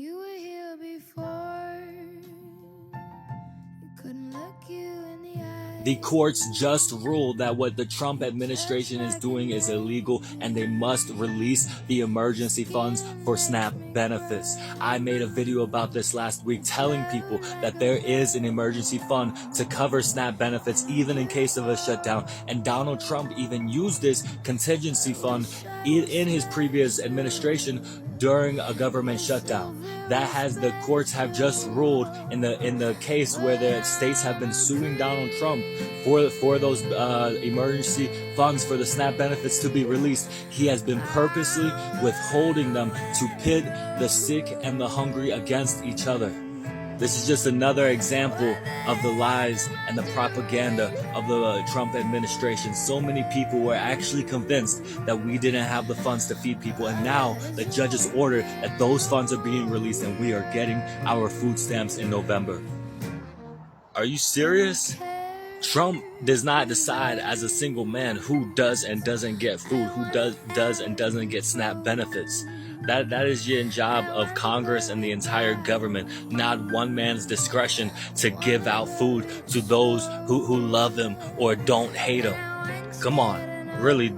You were here before. You couldn't look you in the eye. The courts just ruled that what the Trump administration is doing is illegal and they must release the emergency funds for SNAP benefits. I made a video about this last week telling people that there is an emergency fund to cover SNAP benefits even in case of a shutdown, and Donald Trump even used this contingency fund in his previous administration during a government shutdown. The courts have just ruled in the case where the states have been suing Donald Trump for those emergency funds for the SNAP benefits to be released. He has been purposely withholding them to pit the sick and the hungry against each other. This is just another example of the lies and the propaganda of the Trump administration. So many people were actually convinced that we didn't have the funds to feed people, and now the judges ordered that those funds are being released and we are getting our food stamps in November. Are you serious? Trump does not decide as a single man who does and doesn't get food, who does and doesn't get SNAP benefits. That is your job of Congress and the entire government, not one man's discretion to give out food to those who love him or don't hate him. Come on, really,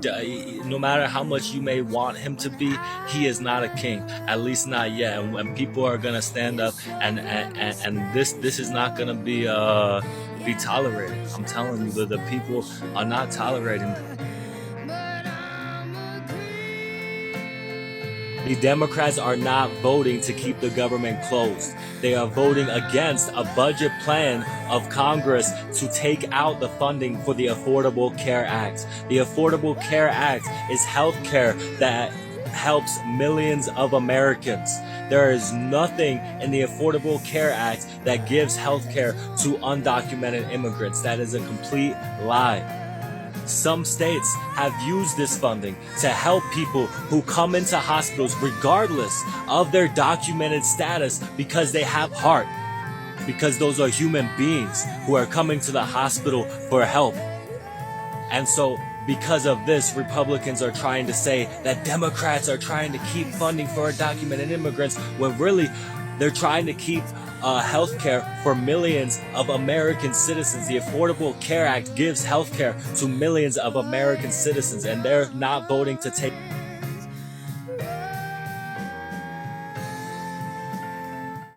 no matter how much you may want him to be, he is not a king, at least not yet. And people are gonna stand up, and this is not gonna be tolerated. I'm telling you, the people are not tolerating. The Democrats are not voting to keep the government closed. They are voting against a budget plan of Congress to take out the funding for the Affordable Care Act. The Affordable Care Act is health care that helps millions of Americans. There is nothing in the Affordable Care Act that gives health care to undocumented immigrants. That is a complete lie. Some states have used this funding to help people who come into hospitals regardless of their documented status because they have heart, because those are human beings who are coming to the hospital for help. And so because of this, Republicans are trying to say that Democrats are trying to keep funding for undocumented immigrants when really they're trying to keep health care for millions of American citizens. The Affordable Care Act gives health care to millions of American citizens, and they're not voting to take